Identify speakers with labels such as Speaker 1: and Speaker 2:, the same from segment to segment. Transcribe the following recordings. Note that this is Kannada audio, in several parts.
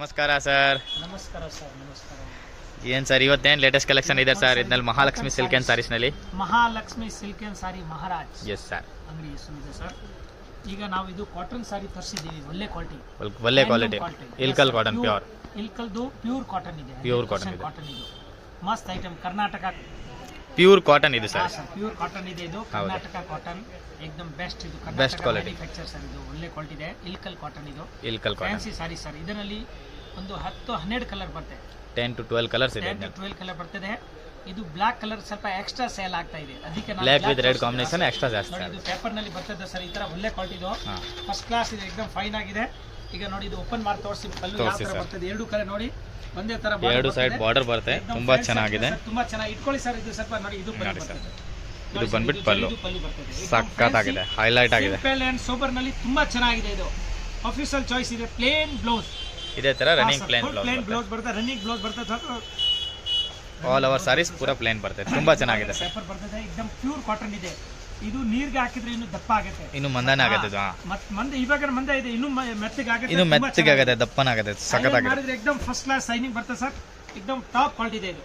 Speaker 1: ನಮಸ್ಕಾರ ಸರ್.
Speaker 2: ನಮಸ್ಕಾರ ಸರ್. ನಮಸ್ಕಾರ.
Speaker 1: ಏನು ಸರ್ ಇವತ್ತೇನು ಲೇಟೆಸ್ಟ್ ಕಲೆಕ್ಷನ್ ಇದೆ ಸರ್ ಇದರಲ್ಲಿ ಮಹಾಲಕ್ಷ್ಮಿ ಸಿಲ್ಕ್ ಆ್ಯಂಡ್ ಸಾರೀಸ್ನಲ್ಲಿ?
Speaker 2: Mahalakshmi silk and sari Maharaj
Speaker 1: yes sir.
Speaker 2: ಅಂಗಡಿ ಹೆಸರು ಇದೆ ಸರ್. ಈಗ ನಾವು ಇದು ಕಾಟನ್ ಸಾರಿ ತರಿಸಿದ್ದೀವಿ, ಒಳ್ಳೆ ಕ್ವಾಲಿಟಿ.
Speaker 1: ಒಳ್ಳೆ ಕ್ವಾಲಿಟಿ ಇಲ್ಕಲ್ ಕಾಟನ್ ಪ್ಯೂರ್.
Speaker 2: ಇಲ್ಕಲ್ದು ಪ್ಯೂರ್ ಕಾಟನ್ ಇದೆ.
Speaker 1: ಪ್ಯೂರ್ ಕಾಟನ್ ಇದೆ.
Speaker 2: ಕಾಟನ್ ಇದು ಮಸ್ತ್ ಐಟಮ್. ಕರ್ನಾಟಕ
Speaker 1: ಪ್ಯೂರ್ ಕಾಟನ್ ಇದೆ ಸರ್.
Speaker 2: ಪ್ಯೂರ್ ಕಾಟನ್ ಇದೆ ಇದು. ಕರ್ನಾಟಕ ಕಾಟನ್ ಏಕದಮ್ ಬೆಸ್ಟ್. ಇದು
Speaker 1: ಬೆಸ್ಟ್ ಕ್ವಾಲಿಟಿ
Speaker 2: ಮ್ಯಾನುಫ್ಯಾಕ್ಚರ್ ಸರ್. ಇದು ಒಳ್ಳೆ ಕ್ವಾಲಿಟಿ ಇದೆ. ಇಲ್ಕಲ್ ಕಾಟನ್ ಇದು.
Speaker 1: Ilkal cotton
Speaker 2: fancy sari sir. ಇದರಲ್ಲಿ ಒಂದು 10-12 ಕಲರ್ ಬರ್ತದೆ.
Speaker 1: 10 to 12 ಕಲರ್ಸ್ ಇದೆ.
Speaker 2: 10 to 12 ಕಲರ್ ಬರ್ತದೆ. ಇದು ಬ್ಲಾಕ್ ಕಲರ್ ಸ್ವಲ್ಪ ಎಕ್ಸ್ಟ್ರಾ ಸೇಲ್ ಆಗ್ತಾ ಇದೆ, ಅದಕ್ಕೆ ನಾನು
Speaker 1: block with red combination extra ಜಾಸ್ತಿ.
Speaker 2: ನೋಡಿ ಇದು ಪೇಪರ್ ನಲ್ಲಿ ಬರ್ತದೆ ಸರ್. ಈ ತರ ಒಳ್ಳೆ ಕ್ವಾಲಿಟಿ ಇದು. ಫಸ್ಟ್ ಕ್ಲಾಸ್ ಇದೆ, ಏಕದಮ್ ಫೈನ್ ಆಗಿದೆ. ಈಗ ನೋಡಿ ಇದು ಓಪನ್ ಮಾಡಿ ತೋರಿಸಿ ಪಲ್ಲು ಯಾವ ತರ ಬರ್ತದೆ. ಎರಡು ಕಡೆ ನೋಡಿ ಒಂದೇ ತರ
Speaker 1: ಎರಡು ಸೈಡ್ ಬಾರ್ಡರ್ ಬರುತ್ತೆ. ತುಂಬಾ ಚೆನ್ನಾಗಿದೆ.
Speaker 2: ತುಂಬಾ ಚೆನ್ನಾಗಿ ಇಟ್ಕೊಳ್ಳಿ ಸರ್. ಇದು ಸ್ವಲ್ಪ ನೋಡಿ ಇದು ಪಲ್ಲು ಬರ್ತದೆ.
Speaker 1: ಇದು ಬಂದ್ಬಿಟ್ಟು ಪಲ್ಲು ಸಕ್ಕತ್ತಾಗಿದೆ, ಹೈಲೈಟ್ ಆಗಿದೆ.
Speaker 2: ಸಿಂಪಲ್ ಅಂಡ್ ಸೋಬರ್ ನಲ್ಲಿ ತುಂಬಾ ಚೆನ್ನಾಗಿದೆ. ಇದು ಆಫೀಷಿಯಲ್ ಚಾಯ್ಸ್ ಇದೆ. ಪ್ಲೇನ್ ಬ್ಲೌಸ್
Speaker 1: ಇದೇ ತರ ರನ್ನಿಂಗ್ ಪ್ಲೇನ್
Speaker 2: ಬ್ಲೌಸ್ ಬರ್ತದೆ. ರನ್ನಿಂಗ್ ಬ್ಲೌಸ್ ಬರ್ತದೆ ಸರ್.
Speaker 1: ಆಲ್ ಓವರ್ ಸಾರೀಸ್ ಪೂರಾ ಪ್ಲೇನ್ ಬರ್ತದೆ. ತುಂಬಾ ಚೆನ್ನಾಗಿದೆ ಸರ್.
Speaker 2: ಪೇಪರ್ ಬರ್ತದೆ. ಏಕದಮ್ ಪ್ಯೂರ್ ಕಾಟನ್ ಇದೆ. ಇದು ನೀರಿಗೆ ಹಾಕಿದ್ರೆ ಇನ್ನು ದಪ್ಪ ಆಗುತ್ತೆ,
Speaker 1: ಇನ್ನು ಮಂದನೆ ಆಗುತ್ತೆ.
Speaker 2: ಮತ್ತೆ ಮಂದೆ ಇವಾಗ ಮಂದೆ ಇದೆ, ಇನ್ನು ಮೆತ್ತಗೆ ಆಗುತ್ತೆ.
Speaker 1: ಇನ್ನು ಮೆತ್ತಗೆ ಆಗುತ್ತೆ, ದಪ್ಪನಾಗುತ್ತೆ, ಸಖತ್ತಾಗಿದೆ.
Speaker 2: ಮಾಡಿದ್ರೆ ಏಕದಮ್ ಫಸ್ಟ್ ಕ್ಲಾಸ್ ಶೈನಿಂಗ್ ಬರ್ತದೆ ಸರ್. ಏಕದಮ್ ಟಾಪ್ ಕ್ವಾಲಿಟಿ ಇದೆ ಇದು.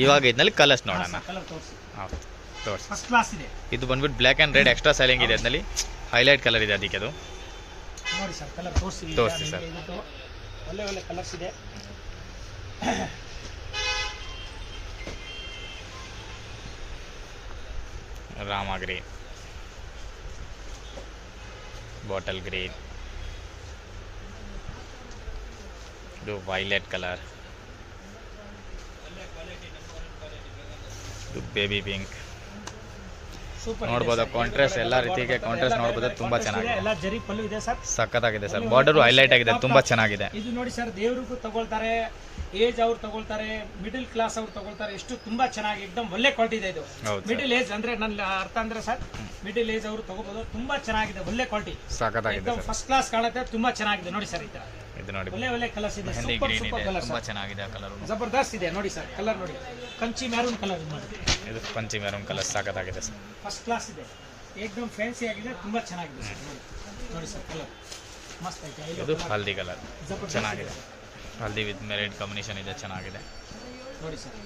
Speaker 1: ಇವಾಗ ಇದರಲ್ಲಿ ಕಲರ್ಸ್ ನೋಡೋಣ.
Speaker 2: ಕಲರ್ ತೋರಿಸಿ.
Speaker 1: ಹೌದು ತೋರಿಸಿ.
Speaker 2: ಫಸ್ಟ್ ಕ್ಲಾಸ್ ಇದೆ.
Speaker 1: ಇದು ಬಂದ್ಬಿಟ್ಟು black and red extra sailing ಇದೆ. ಅದರಲ್ಲಿ ಹೈಲೈಟ್ ಕಲರ್ ಇದೆ ಅದಕ್ಕೆ. ಅದು
Speaker 2: ನೋಡಿ ಸರ್ ಕಲರ್ ತೋರಿಸಿ.
Speaker 1: ತೋರಿಸಿ ಸರ್.
Speaker 2: ಒಳ್ಳೆ ಒಳ್ಳೆ ಕಲರ್ಸ್ ಇದೆ.
Speaker 1: ರಾಮ ಗ್ರೀನ್, ಬಾಟಲ್ ಗ್ರೀನ್, ಇದು ವೈಲೆಟ್ ಕಲರ್, ಇದು ಬೇಬಿ ಪಿಂಕ್. ನೋಡ್ಬೋದು ಕಾಂಟ್ರಾಸ್ಟ್, ಎಲ್ಲ ರೀತಿಗೆ ಕಾಂಟ್ರಾಸ್ಟ್ ನೋಡ್ಬೋದು. ತುಂಬಾ ಚೆನ್ನಾಗಿದೆ.
Speaker 2: ಎಲ್ಲ ಜರಿ ಪಲ್ಲು ಇದೆ ಸರ್.
Speaker 1: ಸಖತ್ತಾಗಿದೆ ಸರ್. ಬಾರ್ಡರ್ ಹೈಲೈಟ್ ಆಗಿದೆ, ತುಂಬಾ ಚೆನ್ನಾಗಿದೆ.
Speaker 2: ಇದು ನೋಡಿ ಸರ್, ದೇವರಿಗೂ ತಗೊಳ್ತಾರೆ, ಏಜ್ ಅವ್ರು ತಗೊಳ್ತಾರೆ, ಮಿಡಿಲ್ ಕ್ಲಾಸ್ ಅವ್ರು ತಗೊಳ್ತಾರೆ. ಎಷ್ಟು ತುಂಬಾ ಚೆನ್ನಾಗಿ ಏಕದಮ್ ಒಳ್ಳೆ ಕ್ವಾಲಿಟಿ ಇದೆ ಇದು. ಮಿಡಿಲ್ ಏಜ್ ಅಂದ್ರೆ ನನ್ನ ಅರ್ಥ ಅಂದ್ರೆ ಸರ್, ಮಿಡಿಲ್ ಏಜ್ ಅವರು ತಗೋಬಹುದು. ತುಂಬಾ ಚೆನ್ನಾಗಿದೆ, ಒಳ್ಳೆ ಕ್ವಾಲಿಟಿ,
Speaker 1: ಸಖತ್ತಾಗಿದೆ.
Speaker 2: ಫಸ್ಟ್ ಕ್ಲಾಸ್ ಕಾಣುತ್ತೆ. ತುಂಬಾ ಚೆನ್ನಾಗಿದೆ ನೋಡಿ ಸರ್.
Speaker 1: ಇದು ನೋಡಿ
Speaker 2: ಒಳ್ಳೆ ಒಳ್ಳೆ ಕಲರ್ಸ್ ಇದೆ.
Speaker 1: ಮೆಹಂದಿ ಗ್ರೀನ್ ಇದೆ, ತುಂಬಾ ಚೆನ್ನಾಗಿದೆ ಕಲರ್.
Speaker 2: ಜಬರ್ದಸ್ತ್ ಇದೆ ನೋಡಿ ಸರ್. ಕಲರ್ ನೋಡಿ, ಕಂಚಿ ಮ್ಯಾರೂನ್ ಕಲರ್ ನೋಡಿ.
Speaker 1: ಇದು ಪಂಚಿ ಮೆರೂನ್ ಕಲರ್ ಸಖತ್ತಾಗಿದೆ ಸರ್.
Speaker 2: ಫಸ್ಟ್ ಕ್ಲಾಸ್ ಇದೆ, ಏಕದಮ್ ಫ್ಯಾನ್ಸಿ ಆಗಿದೆ, ತುಂಬಾ ಚೆನ್ನಾಗಿದೆ ಸರ್. ನೋಡಿ ಸರ್ ಕಲರ್ ಮಸ್ತ್ ಐತೆ.
Speaker 1: ಇದು ಹಲ್ದಿ ಕಲರ್ ಚೆನ್ನಾಗಿದೆ. ಹಲ್ದಿ ವಿತ್ ರೆಡ್ ಕಾಂಬಿನೇಷನ್ ಇದೆ, ಚೆನ್ನಾಗಿದೆ
Speaker 2: ನೋಡಿ ಸರ್.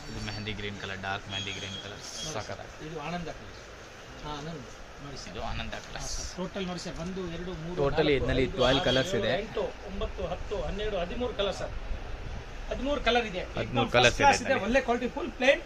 Speaker 1: ಇದು mehndi green colour, dark mehndi green colour ಸಖತ್ತಾಗಿದೆ.
Speaker 2: ಇದು ಆನಂದ ಕಲರ್. ಆನಂದ್ ನೋಡಿ ಸರ್.
Speaker 1: ಇದು ಆನಂದ ಕಲರ್.
Speaker 2: ಟೋಟಲ್ ನೋಡಿ ಸರ್ 1 2 3
Speaker 1: ಟೋಟಲಿ ಇದರಲ್ಲಿ 12 ಕಲರ್ಸ್ ಇದೆ.
Speaker 2: 8 9 10 12 13 ಕಲರ್ ಸರ್. 13 ಕಲರ್ ಇದೆ.
Speaker 1: 13 ಕಲರ್ಸ್ ಇದೆ.
Speaker 2: ಒಳ್ಳೆ ಕ್ವಾಲಿಟಿ, ಫುಲ್ ಪ್ಲೇನ್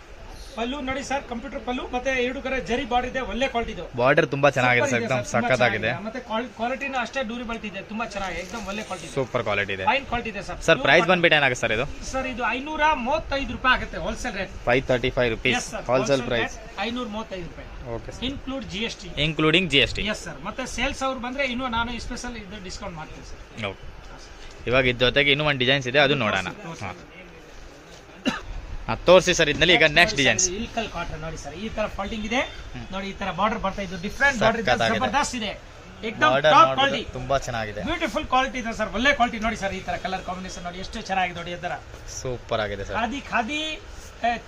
Speaker 2: ಪಲ್ಲು ನೋಡಿ ಸರ್. ಕಂಪ್ಯೂಟರ್ ಪಲ್ಲು ಮತ್ತೆ 2 ಕಡೆ ಜರಿ ಬಾರ್ಡರ್ ಇದೆ. ಒಳ್ಳೆ ಕ್ವಾಲಿಟಿ ಇದು.
Speaker 1: ಬಾರ್ಡರ್ ತುಂಬಾ ಚೆನ್ನಾಗಿದೆ ಸರ್, ಏಕದಮ್ ಸಖತ್ತಾಗಿದೆ.
Speaker 2: ಮತ್ತೆ ಕ್ವಾಲಿಟಿನೂ ಅಷ್ಟೇ ಡ್ಯೂರಬಿಲಿಟಿ ಇದೆ. ತುಂಬಾ ಚೆನ್ನಾಗಿ ಏಕದಮ್ ಒಳ್ಳೆ ಕ್ವಾಲಿಟಿ,
Speaker 1: ಸೂಪರ್ ಕ್ವಾಲಿಟಿ ಇದೆ.
Speaker 2: ಫೈನ್ ಕ್ವಾಲಿಟಿ ಇದೆ ಸರ್.
Speaker 1: ಸರ್ ಪ್ರೈಸ್ ಬಂದ್ಬಿಟ್ಟು ಏನಾಗುತ್ತೆ ಸರ್ ಇದು?
Speaker 2: ಸರ್ ಇದು 535 ರೂಪಾಯಿ ಆಗುತ್ತೆ wholesale rate.
Speaker 1: 535 rupees wholesale price.
Speaker 2: 535 ರೂಪಾಯಿ.
Speaker 1: Okay sir.
Speaker 2: Include GST.
Speaker 1: Including GST.
Speaker 2: Yes sir. ಮತ್ತೆ ಸೇಲ್ಸ್ ಅವ್ರು ಬಂದ್ರೆ ಇನ್ನೂ ನಾನು ಸ್ಪೆಷಲ್ ಇದು ಡಿಸ್ಕೌಂಟ್ ಮಾಡ್ತೀನಿ ಸರ್.
Speaker 1: ಓಕೆ. ಇವಾಗ ಇದ್ರ ಜೊತೆಗೆ ಇನ್ನೂ ಒಂದು ಡಿಸೈನ್ಸ್ ಇದೆ, ಅದು ನೋಡೋಣ. ತೋರಿಸಿ ಸರ್ ಇದರಲ್ಲಿ. ಈಗ ನೆಕ್ಸ್ಟ್ ಡಿಸೈನ್ಸ್
Speaker 2: ಇಲ್ಕಲ್ ಕಾಟನ್ ನೋಡಿ ಸರ್. ಈ ತರ ಫೋಲ್ಡಿಂಗ್ ಇದೆ ನೋಡಿ. ಈ ತರ ಬಾರ್ಡರ್ ಬರ್ತಾ ಇದು ಡಿಫರೆಂಟ್ ಬಾರ್ಡರ್ ಇದೆ, ಜಬರ್ದಸ್ತ್ ಇದೆ. ಏಕದಮ್ ಟಾಪ್ ಕ್ವಾಲಿಟಿ,
Speaker 1: ತುಂಬಾ ಚೆನ್ನಾಗಿದೆ.
Speaker 2: ಬ್ಯೂಟಿಫುಲ್ ಕ್ವಾಲಿಟಿ ಇದೆ ಸರ್. ಒಳ್ಳೆ ಕ್ವಾಲಿಟಿ ನೋಡಿ ಸರ್. ಈ ತರ ಕಲರ್ ಕಾಂಬಿನೇಷನ್ ನೋಡಿ ಎಷ್ಟು ಚೆನ್ನಾಗಿದೆ ನೋಡಿ. ಇದರ
Speaker 1: ಸೂಪರ್ ಆಗಿದೆ ಸರ್.
Speaker 2: ಖಾದಿ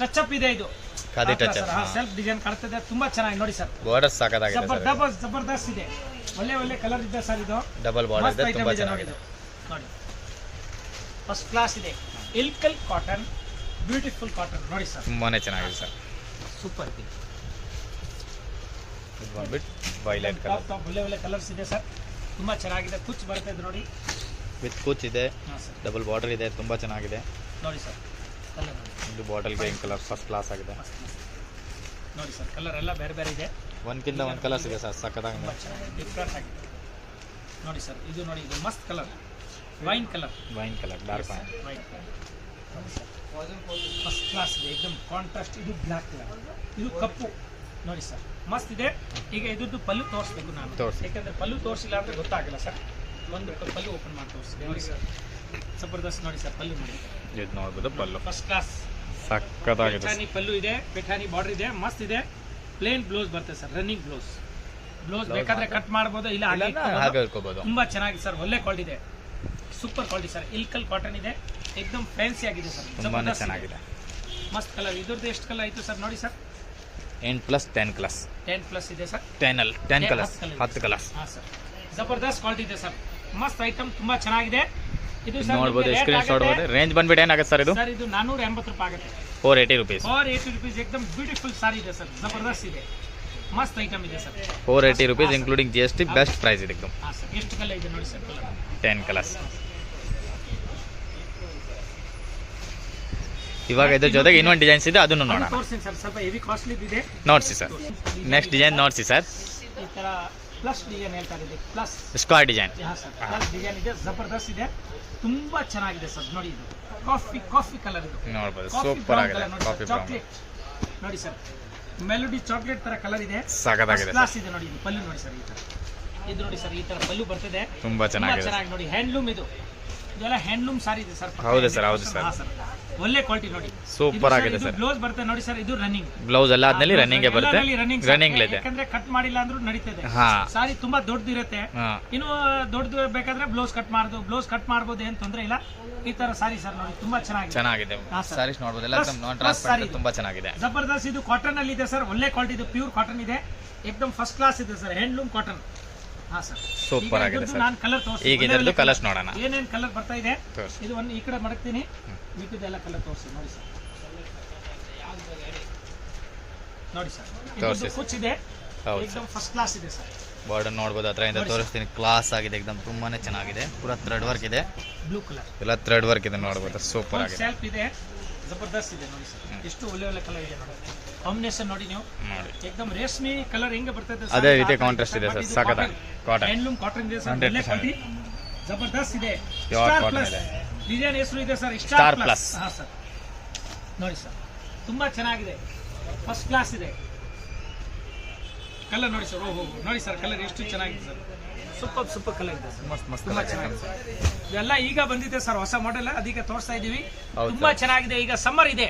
Speaker 2: ಟಚ್ ಅಪ್ ಇದೆ. ಇದು
Speaker 1: khadi touch up
Speaker 2: self design ಕಾಣ್ತದೆ. ತುಂಬಾ ಚೆನ್ನಾಗಿ ನೋಡಿ ಸರ್.
Speaker 1: ಬಾರ್ಡರ್ ಸಾಕಾಗಿದೆ ಸರ್.
Speaker 2: ಜಬರ್ದಸ್ತ್ ಇದೆ. ಒಳ್ಳೆ ಒಳ್ಳೆ ಕಲರ್ ಇದೆ ಸರ್. ಇದು
Speaker 1: ಡಬಲ್ ಬಾರ್ಡರ್ ಇದೆ, ತುಂಬಾ ಚೆನ್ನಾಗಿದೆ
Speaker 2: ನೋಡಿ. ಫಸ್ಟ್ ಕ್ಲಾಸ್ ಇದೆ. ಇಲ್ಕಲ್ ಕಾಟನ್, ಬ್ಯೂಟಿಫುಲ್ ಕಾಟನ್ ನೋಡಿ ಸರ್.
Speaker 1: ತುಂಬಾನೇ ಚೆನ್ನಾಗಿದೆ ಸರ್.
Speaker 2: ಸೂಪರ್ ಇದೆ.
Speaker 1: ಇದು ಬಂದ್ಬಿಟ್ಟು ವೈಲೆಟ್ ಕಲರ್.
Speaker 2: ಒಳ್ಳೆ ಒಳ್ಳೆ ಕಲರ್ಸ್ ಇದೆ ಸರ್. ತುಂಬಾ ಚೆನ್ನಾಗಿದೆ. ಕುಚ್ ಬರ್ತಾ ಇದೆ ನೋಡಿ.
Speaker 1: ವಿತ್ ಕುಚ್ ಇದೆ, ಡಬಲ್ ಬಾರ್ಡರ್ ಇದೆ, ತುಂಬಾ ಚೆನ್ನಾಗಿದೆ
Speaker 2: ನೋಡಿ ಸರ್. ಕಲರ್
Speaker 1: ಇದು bottle green colour first class ಆಗಿದೆ
Speaker 2: ನೋಡಿ ಸರ್. ಕಲರ್ ಎಲ್ಲ ಬೇರೆ ಬೇರೆ ಇದೆ.
Speaker 1: ಒಂದ್ಕಿಂತ ಒಂದು ಕಲರ್ಸ್ ಇದೆ ಸರ್, ಸಕ್ಕತ್ತಾಗಿ
Speaker 2: ಡಿಫ್ರೆಂಟ್ ಆಗಿದೆ ನೋಡಿ ಸರ್. ಇದು ನೋಡಿ, ಇದು ಮಸ್ತ್ colour, wine colour.
Speaker 1: Wine colour, dark wine.
Speaker 2: First class ಇದೆ, ಏಕದಮ್ ಕಾಂಟ್ರಾಸ್ಟ್. ಇದು ಬ್ಲ್ಯಾಕ್ ಕಲರ್, ಇದು ಕಪ್ಪು ನೋಡಿ ಸರ್. ಮಸ್ತ್ ಇದೆ. ಈಗ ಇದ್ರದ್ದು ಪಲ್ಲು ತೋರಿಸ್ಬೇಕು ನಾನು, ಯಾಕಂದ್ರೆ ಪಲ್ಲು ತೋರಿಸಿಲ್ಲ ಅಂದ್ರೆ ಗೊತ್ತಾಗಲ್ಲ ಸರ್. ಒಂದು ಪಲ್ಲು ಓಪನ್ ಮಾಡಿ ತೋರಿಸ್ತೀನಿ ನೋಡಿ ಸರ್. ಜಬರ್ದಸ್ತ್ ನೋಡಿ ಸರ್. ಪಲ್ಲು ನೋಡಿ,
Speaker 1: ಇದು ನೋಡ್ಬೋದು ಪಲ್ಲು
Speaker 2: ಫಸ್ಟ್ ಕ್ಲಾಸ್
Speaker 1: ಸಕ್ಕತ್ತಾಗಿದೆ.
Speaker 2: ಪೆಠಾನಿ ಪಲ್ಲು ಇದೆ, ಪೆಠಾನಿ ಬಾರ್ಡರ್ ಇದೆ, ಮಸ್ತ್ ಇದೆ. ಪ್ಲೇನ್ ಬ್ಲೌಸ್ ಬರ್ತದೆ ಸರ್, ರನ್ನಿಂಗ್ ಬ್ಲೌಸ್. ಬ್ಲೌಸ್ ಬೇಕಾದ್ರೆ ಕಟ್ ಮಾಡ್ಬೋದು, ಇಲ್ಲ
Speaker 1: ಹಾಗೆ ಇಟ್ಕೋಬಹುದು.
Speaker 2: ತುಂಬಾ ಚೆನ್ನಾಗಿದೆ ಸರ್. ಒಳ್ಳೆ ಕ್ವಾಲಿಟಿ ಇದೆ, super quality sir. Ilkal cotton ಇದೆ, ಏಕದಮ್ ಫ್ಯಾನ್ಸಿ ಆಗಿದೆ ಸರ್.
Speaker 1: ತುಂಬಾನೇ ಚೆನ್ನಾಗಿದೆ,
Speaker 2: ಮಸ್ತ್ ಕಲರ್. ಇದ್ರದ್ದು ಎಷ್ಟು ಕಲರ್ ಆಯ್ತು ಸರ್ ನೋಡಿ ಸರ್?
Speaker 1: 8+10
Speaker 2: 10+ ಇದೆ ಸರ್.
Speaker 1: 10 colours, 10 colours.
Speaker 2: ಹಾಂ ಸರ್. ಜಬರ್ದಸ್ತ್ ಕ್ವಾಲಿಟಿ ಇದೆ ಸರ್. ಮಸ್ತ್ ಐಟಮ್ ತುಂಬಾ ಚೆನ್ನಾಗಿದೆ. ಇದು ಸರ್
Speaker 1: ನೋಡ್ಬೋದು, ಸ್ಕ್ರೀನ್ ನೋಡ್ಬೋದು. ರೇಂಜ್ ಬಂದ್ಬಿಟ್ಟು ಏನಾಗುತ್ತೆ ಸರ್ ಇದು?
Speaker 2: ಸರ್ ಇದು 480 ರೂಪಾಯಿ ಆಗುತ್ತೆ.
Speaker 1: 480 rupees.
Speaker 2: 480 rupees ಏಕದಮ್ ಬ್ಯೂಟಿಫುಲ್ ಸಾರಿ ಇದೆ ಸರ್, ಜಬರ್ದಸ್ತ್ ಇದೆ, ಮಸ್ತ್ ಐಟಮ್ ಇದೆ sir.
Speaker 1: 480 rupees including GST. Best price ಇದೆ एकदम.
Speaker 2: ಹಾಂ ಸರ್, ಎಷ್ಟು ಕಲರ್ ಇದೆ ನೋಡಿ ಸರ್,
Speaker 1: 10 ಕಲರ್ಸ್. ಇವಾಗ ಇದ್ರ ಜೊತೆಗೆ ಇನ್ನೊಂದು ಡಿಸೈನ್ಸ್ ಇದೆ, ಅದನ್ನು ನೋಡೋಣ.
Speaker 2: ತೋರಿಸಿ ಸರ್, ಸ್ವಲ್ಪ ಹೆವಿ ಕಾಸ್ಟ್ಲಿ ಇದೆ.
Speaker 1: ನೋಡಿಸಿ ಸರ್, ನೆಕ್ಸ್ಟ್ ಡಿಸೈನ್ ನೋಡಿಸಿ ಸರ್.
Speaker 2: ಈ ತರ ಪ್ಲಸ್ ಡಿಸೈನ್ ಹೇಳ್ತಾ ಇದೆ, ಪ್ಲಸ್
Speaker 1: ಸ್ಕ್ವೇರ್ ಡಿಸೈನ್.
Speaker 2: ಹಾಂ ಸರ್, ಪ್ಲಸ್ ಡಿಸೈನ್ ಇದೆ, ಜಬರ್ದಸ್ತ್ ಇದೆ, ತುಂಬಾ ಚೆನ್ನಾಗಿದೆ ಸರ್. ನೋಡಿ ಇದು ಕಾಫಿ ಕಲರ್ ಇದು,
Speaker 1: ನೋಡ್ಬೋದು, ಸೂಪರ್ ಆಗಿದೆ. ಕಾಫಿ ಬ್ರೌನ್
Speaker 2: ಚಾಕ್ಲೇಟ್ ನೋಡಿ ಸರ್, ಮೆಲೋಡಿ ಚಾಕ್ಲೇಟ್ ತರ ಕಲರ್ ಇದೆ,
Speaker 1: ಸಖತ್ತಾಗಿದೆ ಸರ್.
Speaker 2: ಕ್ಲಾಸ್ ಇದೆ ನೋಡಿ. ಇದು ಪಲ್ಲು ನೋಡಿ ಸರ್, ಈ ತರ ಇದು ನೋಡಿ ಸರ್, ಈ ತರ ಪಲ್ಲು ಬರ್ತದೆ,
Speaker 1: ತುಂಬಾ ಚೆನ್ನಾಗಿದೆ.
Speaker 2: ಚೆನ್ನಾಗಿ ನೋಡಿ, ಹ್ಯಾಂಡ್ಲೂಮ್ ಇದೆಲ್ಲ ಹ್ಯಾಂಡ್ಲೂಮ್ ಸಾರಿ ಇದೆ ಸರ್.
Speaker 1: ಹೌದು ಸರ್, ಹೌದು ಸರ್,
Speaker 2: ಒಳ್ಳೆ ಕ್ವಾಲಿಟಿ ನೋಡಿ,
Speaker 1: ಸೂಪರ್ ಆಗಿದೆ ಸರ್.
Speaker 2: ಬ್ಲೌಸ್ ಬರುತ್ತೆ ನೋಡಿ ಸರ್, ಇದು ರನ್ನಿಂಗ್
Speaker 1: ಬ್ಲೌಸ್ ಎಲ್ಲ ಆದ್ಮೇಲೆ ರನ್ನಿಂಗ್ ಬರುತ್ತೆ, ರನ್ನಿಂಗ್ ಇದೆ.
Speaker 2: ಯಾಕಂದ್ರೆ ಕಟ್ ಮಾಡಿಲ್ಲ ಅಂದ್ರೂ ನಡೀತದೆ. ಸಾರಿ ತುಂಬಾ ದೊಡ್ಡದಿರುತ್ತೆ, ಇನ್ನು ದೊಡ್ಡದು ಬೇಕಾದ್ರೆ ಬ್ಲೌಸ್ ಕಟ್ ಮಾಡಬಹುದು, ಏನ್ ತೊಂದ್ರೆ ಇಲ್ಲ. ಈ ತರ ಸಾರಿ ಸರ್ ನೋಡಿ, ತುಂಬಾ ಚೆನ್ನಾಗಿದೆ.
Speaker 1: ಸಾರೀಸ್ ನೋಡಬಹುದು, ಎಲ್ಲ ನಾನ್ ಟ್ರಾನ್ಸ್ಪರೆಂಟ್, ತುಂಬಾ ಚೆನ್ನಾಗಿದೆ,
Speaker 2: ಜಬರ್ದಸ್ತ್. ಇದು ಕಾಟನ್ ಅಲ್ಲಿ ಇದೆ ಸರ್, ಒಳ್ಳೆ ಕ್ವಾಲಿಟಿ ಇದು, ಪ್ಯೂರ್ ಕಾಟನ್ ಇದೆ, ಏಕದಮ್ ಫಸ್ಟ್ ಕ್ಲಾಸ್ ಇದೆ ಸರ್, ಹ್ಯಾಂಡ್ಲೂಮ್ ಕಾಟನ್. ಹಾ ಸರ್,
Speaker 1: ಸೂಪರ್ ಆಗಿದೆ ಸರ್.
Speaker 2: ನಾನು ಕಲರ್ ತೋರಿಸಿ,
Speaker 1: ಈಗ ಇದರದ್ದು ಕಲರ್ಸ್ ನೋಡೋಣ,
Speaker 2: ಏನೇನ್ ಕಲರ್ ಬರ್ತಾ ಇದೆ. ಇದು ಒಂದು ಈ ಕಡೆ ಮಡಗ್ತೀನಿ, ಮಿಕ್ಕಿದೆಲ್ಲ ಕಲರ್ ತೋರಿಸಿ ನೋಡಿ ಸರ್. ನೋಡಿ ಸರ್, ಇದು ಕುಚ್ಚಿದೆ, ಏಕದಮ್ ಫಸ್ಟ್ ಕ್ಲಾಸ್ ಇದೆ ಸರ್.
Speaker 1: ಬಾರ್ಡರ್ ನೋಡಬಹುದು, ಹತ್ರದಿಂದ ತೋರಿಸ್ತೀನಿ, ಕ್ಲಾಸ್ ಆಗಿದೆ, ಏಕದಮ್ ತುಂಬಾನೇ ಚೆನ್ನಾಗಿದೆ. ಪೂರಾ ಥ್ರೆಡ್ ವರ್ಕ್ ಇದೆ,
Speaker 2: ಬ್ಲೂ ಕಲರ್
Speaker 1: ಎಲ್ಲ ಥ್ರೆಡ್ ವರ್ಕ್ ಇದೆ, ನೋಡಬಹುದು, ಸೂಪರ್ ಆಗಿದೆ.
Speaker 2: ಸೆಲ್ಫ್ ಇದೆ, ಜಬರ್ದಸ್ತ್ ಇದೆ ನೋಡಿ ಸರ್, ಎಷ್ಟು ಒಳ್ಳೆ ಕಲರ್ ಇದೆ ನೋಡಿ. ಕಾಂಬಿನೇಷನ್ ನೋಡಿ ನೀವು, ಏಕದಮ್ ರೇಷ್ಮೆ ಕಲರ್ ಹೆಂಗೆ ಬರ್ತದೆ
Speaker 1: ಅದೇ ರೀತಿ ಕಾಂಟ್ರಾಸ್ಟ್ ಇದೆ ಸರ್, ಸಖತ್ತಾಗಿ ಕಾಟನ್,
Speaker 2: ಹ್ಯಾಂಡ್ಲೂಮ್ ಕಾಟನ್ ಇದೆ ಸರ್, ಒಳ್ಳೆ ಕ್ವಾಲಿಟಿ, ಜಬರ್ದಸ್ತ್ ಇದೆ.
Speaker 1: ಪ್ಯೂರ್
Speaker 2: ಸ್ಟಾರ್
Speaker 1: ಕಾಟನ್
Speaker 2: ಪ್ಲಸ್
Speaker 1: ಇದೆ,
Speaker 2: ಡಿಸೈನ್ ಹೆಸರು ಇದೆ sir,
Speaker 1: star
Speaker 2: star
Speaker 1: plus.
Speaker 2: Plus. ಹಾ ಸರ್, ನೋಡಿ ಸರ್, ತುಂಬಾ ಚೆನ್ನಾಗಿದೆ, ಫಸ್ಟ್ ಕ್ಲಾಸ್ ಇದೆ. ಕಲರ್ ನೋಡಿ ಸರ್, ಓಹೋ ನೋಡಿ ಸರ್, ಕಲರ್ ಎಷ್ಟು ಚೆನ್ನಾಗಿದೆ ಸರ್, ಸೂಪರ್ ಕಲರ್ ಇದೆ ಸರ್,
Speaker 1: ಮಸ್ತ್ ಮಸ್ತ್
Speaker 2: ತುಂಬಾ ಚೆನ್ನಾಗಿದೆ. ಇದೆಲ್ಲ ಈಗ ಬಂದಿದೆ ಸರ್, ಹೊಸ ಮಾಡೆಲ್, ಅದಕ್ಕೆ ತೋರಿಸ್ತಾ ಇದೀವಿ. ತುಂಬಾ ಚೆನ್ನಾಗಿದೆ. ಈಗ ಸಮ್ಮರ್ ಇದೆ,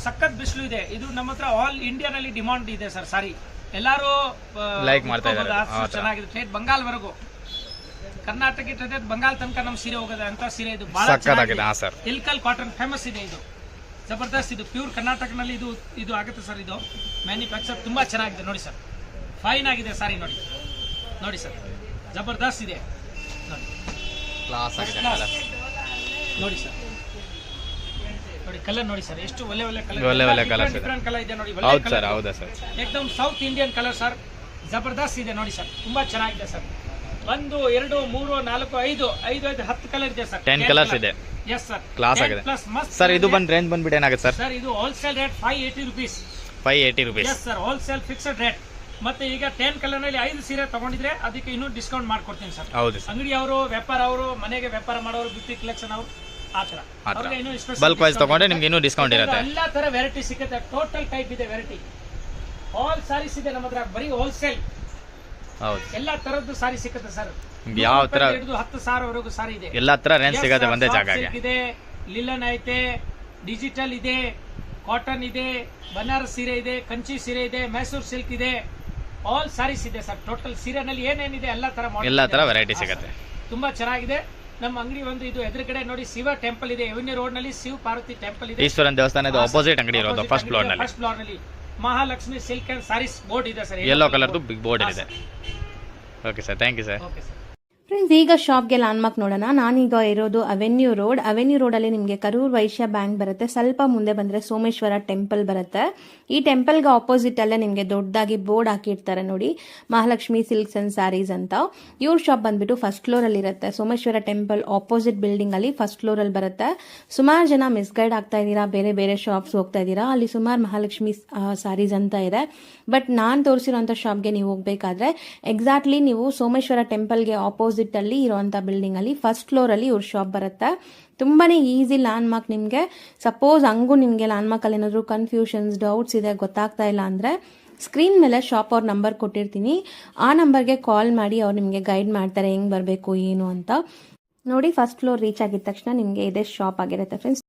Speaker 2: ಸಖತ್ ಬಿಸಿಲು ಇದೆ. ಇದು ನಮ್ಮ ಹತ್ರ ಆಲ್ ಇಂಡಿಯಾನಲ್ಲಿ ಡಿಮಾಂಡ್ ಇದೆ ಸರ್. ಸಾರಿ ಎಲ್ಲಾರು
Speaker 1: ಲೈಕ್ ಮಾಡ್ತಾ ಇದ್ದಾರೆ,
Speaker 2: ಚೆನ್ನಾಗಿದೆ. ಸ್ಟೇಟ್ ಬಂಗಾಲ್ವರೆಗೂ, ಕರ್ನಾಟಕ ಇಟ್ಟದೆ ಬಂಗಾಲ್ ತನಕ ನಮ್ಮ ಸೀರೆ ಹೋಗೋದು ಅಂತ ಸೀರೆ ಇದು, ಬಹಳ
Speaker 1: ಸಖತ್ತಾಗಿದೆ. ಹಾ ಸರ್,
Speaker 2: ಇಲ್ಕಲ್ ಕಾಟನ್ ಫೇಮಸ್ ಇದೆ, ಇದು ಜಬರ್ದಸ್ತ್, ಇದು ಪ್ಯೂರ್ ಕರ್ನಾಟಕನಲ್ಲಿ ಇದು ಆಗುತ್ತೆ ಸರ್. ಇದು ಮ್ಯಾನುಫ್ಯಾಕ್ಚರ್ ತುಂಬಾ ಚೆನ್ನಾಗಿದೆ ನೋಡಿ ಸರ್, ಫೈನ್ ಆಗಿದೆ ಸಾರಿ ನೋಡಿ. ನೋಡಿ ಸರ್, ಜಬರ್ದಸ್ತ್ ಇದೆ ನೋಡಿ,
Speaker 1: ಕ್ಲಾಸ್ ಆಗಿದೆ
Speaker 2: ನೋಡಿ ಸರ್. ನೋಡಿ ಕಲರ್ ನೋಡಿ ಸರ್, ಎಷ್ಟು ಒಳ್ಳೆ
Speaker 1: ಒಳ್ಳೆ
Speaker 2: ಕಲರ್, ಡಿಫರೆಂಟ್ ಕಲರ್ ಇದೆ ನೋಡಿ.
Speaker 1: ಹೌದು ಸರ್, ಹೌದಾ ಸರ್,
Speaker 2: ಏಕದಮ್ ಸೌತ್ ಇಂಡಿಯನ್ ಕಲರ್ ಸರ್, ಜಬರ್ದಸ್ತ್ ಇದೆ ನೋಡಿ ಸರ್, ತುಂಬಾ ಚೆನ್ನಾಗಿದೆ ಸರ್. 1 2 3 4 5 10 ಕಲರ್ ಇದೆ ಸರ್,
Speaker 1: 10 ಕಲರ್ಸ್ ಇದೆ.
Speaker 2: ಎಸ್ ಸರ್,
Speaker 1: ಕ್ಲಾಸ್ ಆಗಿದೆ
Speaker 2: ಮಸ್ತ್
Speaker 1: ಸರ್. ಇದು ಬಂದು ರೇಂಜ್ ಬಂದ್ಬಿಟ್ಟು ಏನಾಗುತ್ತೆ ಸರ್?
Speaker 2: ಸರ್ ಇದು wholesale rate 580 rupees.
Speaker 1: 580 rupees.
Speaker 2: Yes sir, wholesale fixed rate. ಮತ್ತೆ ಈಗ 10 ಕಲರ್ ನಲ್ಲಿ 5 ಸೀರೆ ತಗೊಂಡಿದ್ರೆ ಅದಕ್ಕೆ ಇನ್ನೂ ಡಿಸ್ಕೌಂಟ್ ಮಾಡ್ಕೊಡ್ತೀನಿ ಸರ್.
Speaker 1: ಹೌದು ಸರ್,
Speaker 2: ಅಂಗಡಿ ಅವರು, ವ್ಯಾಪಾರ ಅವರು, ಮನೆಗೆ ವ್ಯಾಪಾರ ಮಾಡೋರು, ಬ್ಯೂಟಿ ಕಲೆಕ್ಷನ್ ಅವರು, ಆತರ
Speaker 1: ಬಲ್ಕ್ ವೈಸ್ ತಗೊಂಡ್ರೆ ನಿಮ್ಗೆ ಇನ್ನೂ ಡಿಸ್ಕೌಂಟ್ ಇರುತ್ತೆ.
Speaker 2: ಎಲ್ಲಾ ತರ ವೆರೈಟಿ ಸಿಗುತ್ತೆ, ಟೋಟಲ್ ಟೈಪ್ ಇದೆ ವೆರೈಟಿ. ಆಲ್ ಸಾರೀಸ್ ಇದೆ ನಮ್ಮ ಹತ್ರ, ಬರೀ ಹೋಲ್ಸೇಲ್.
Speaker 1: ಹೌದು,
Speaker 2: ಎಲ್ಲಾ ತರದ್ದು ಸಾರಿ ಸಿಗುತ್ತೆ ಸರ್.
Speaker 1: ಯಾವ ತರ
Speaker 2: 10,000 ವರೆಗೂ ಸಾರಿ ಇದೆ.
Speaker 1: ಎಲ್ಲಾ ತರ ರೇಂಜ್ ಸಿಗುತ್ತೆ ಒಂದೇ ಜಾಗಕ್ಕೆ.
Speaker 2: ಇದೆ, ಲಿಲನ್ ಐತೆ, ಡಿಜಿಟಲ್ ಇದೆ, ಕಾಟನ್ ಇದೆ, ಬನಾರಸ್ ಸೀರೆ ಇದೆ, ಕಂಚಿ ಸೀರೆ ಇದೆ, ಮೈಸೂರು ಸಿಲ್ಕ್ ಇದೆ, ಆಲ್ ಸಾರೀಸ್ ಇದೆ ಸರ್. ಟೋಟಲ್ ಸೀರೆನಲ್ಲಿ ಏನೇನಿದೆ ಎಲ್ಲಾ ತರ ವೆರೈಟಿ ಸಿಗುತ್ತೆ. ತುಂಬಾ ಚೆನ್ನಾಗಿದೆ ನಮ್ಮ ಅಂಗಡಿ. ಒಂದು ಇದು ಎದುರುಗಡೆ ನೋಡಿ ಶಿವ ಟೆಂಪಲ್ ಇದೆ, ಎವೆನ್ಯೂ ರೋಡ್ ನಲ್ಲಿ ಶಿವ ಪಾರ್ವತಿ ಟೆಂಪಲ್ ಇದೆ,
Speaker 1: ಈಶ್ವರನ್ ದೇವಸ್ಥಾನದ ಆಪೋಸಿಟ್ ಅಂಗಡಿ ಇರೋದು, ಫಸ್ಟ್ ಫ್ಲೋರ್
Speaker 2: ನಲ್ಲಿ Mahalakshmi silk and sarees board ಇದೆ ಸರ್,
Speaker 1: ಯೆಲ್ಲೋ ಕಲರ್ದು ಬಿಗ್ ಬೋರ್ಡ್ ಇದೆ. Okay sir, thank you sir.
Speaker 3: Friends, ಈಗ ಶಾಪ್ಗೆ ಲ್ಯಾಂಡ್ಮಾರ್ಕ್ ನೋಡೋಣ. ನಾನೀಗ ಇರೋದು ಅವೆನ್ಯೂ ರೋಡಲ್ಲಿ ನಿಮಗೆ ಕರೂರ್ ವೈಶ್ಯ ಬ್ಯಾಂಕ್ ಬರುತ್ತೆ. ಸ್ವಲ್ಪ ಮುಂದೆ ಬಂದರೆ ಸೋಮೇಶ್ವರ ಟೆಂಪಲ್ ಬರುತ್ತೆ. ಈ ಟೆಂಪಲ್ಗೆ ಆಪೋಸಿಟ್ ಅಲ್ಲೇ ನಿಮಗೆ ದೊಡ್ಡದಾಗಿ ಬೋರ್ಡ್ ಹಾಕಿರ್ತಾರೆ ನೋಡಿ, ಮಹಾಲಕ್ಷ್ಮಿ ಸಿಲ್ಕ್ಸ್ ಅಂಡ್ ಸ್ಯಾರೀಸ್ ಅಂತ. ಇವ್ರ ಶಾಪ್ ಬಂದ್ಬಿಟ್ಟು ಫಸ್ಟ್ ಫ್ಲೋರಲ್ಲಿ ಇರುತ್ತೆ. ಸೋಮೇಶ್ವರ ಟೆಂಪಲ್ ಆಪೋಸಿಟ್ ಬಿಲ್ಡಿಂಗ್ ಅಲ್ಲಿ ಫಸ್ಟ್ ಫ್ಲೋರಲ್ಲಿ ಬರುತ್ತೆ. ಸುಮಾರು ಜನ ಮಿಸ್ಗೈಡ್ ಆಗ್ತಾ ಇದ್ದೀರಾ, ಬೇರೆ ಶಾಪ್ಸ್ ಹೋಗ್ತಾ ಇದ್ದೀರಾ. ಅಲ್ಲಿ ಸುಮಾರು ಮಹಾಲಕ್ಷ್ಮಿ ಸ್ಯಾರೀಸ್ ಅಂತ ಇದೆ. ಬಟ್ ನಾನು ತೋರಿಸಿರೋಂಥ ಶಾಪ್ಗೆ ನೀವು ಹೋಗ್ಬೇಕಾದ್ರೆ ಎಕ್ಸಾಕ್ಟ್ಲಿ ನೀವು ಸೋಮೇಶ್ವರ ಟೆಂಪಲ್ಗೆ ಆಪೋಸಿಟ್ ಅಲ್ಲಿ ಇರುವಂತ ಬಿಲ್ಡಿಂಗ್ ಅಲ್ಲಿ ಫಸ್ಟ್ ಫ್ಲೋರ್ ಅಲ್ಲಿ ಇವ್ರ ಶಾಪ್ ಬರುತ್ತೆ. ತುಂಬಾನೇ ಈಸಿ ಲ್ಯಾಂಡ್ ಮಾರ್ಕ್. ನಿಮಗೆ ಸಪೋಸ್ ಹಂಗೂ ನಿಮಗೆ ಲ್ಯಾಂಡ್ ಮಾರ್ಕ್ ಅಲ್ಲಿ ಏನಾದ್ರು ಕನ್ಫ್ಯೂಷನ್ಸ್, ಡೌಟ್ಸ್ ಇದೆ, ಗೊತ್ತಾಗ್ತಾ ಇಲ್ಲ ಅಂದ್ರೆ ಸ್ಕ್ರೀನ್ ಮೇಲೆ ಶಾಪ್ ಅವ್ರ ನಂಬರ್ ಕೊಟ್ಟಿರ್ತೀನಿ. ಆ ನಂಬರ್ಗೆ ಕಾಲ್ ಮಾಡಿ ಅವ್ರು ನಿಮಗೆ ಗೈಡ್ ಮಾಡ್ತಾರೆ ಹೆಂಗ್ ಬರಬೇಕು ಏನು ಅಂತ. ನೋಡಿ, ಫಸ್ಟ್ ಫ್ಲೋರ್ ರೀಚ್ ಆಗಿದ ತಕ್ಷಣ ನಿಮಗೆ ಇದೇ ಶಾಪ್ ಆಗಿರುತ್ತೆ ಫ್ರೆಂಡ್ಸ್.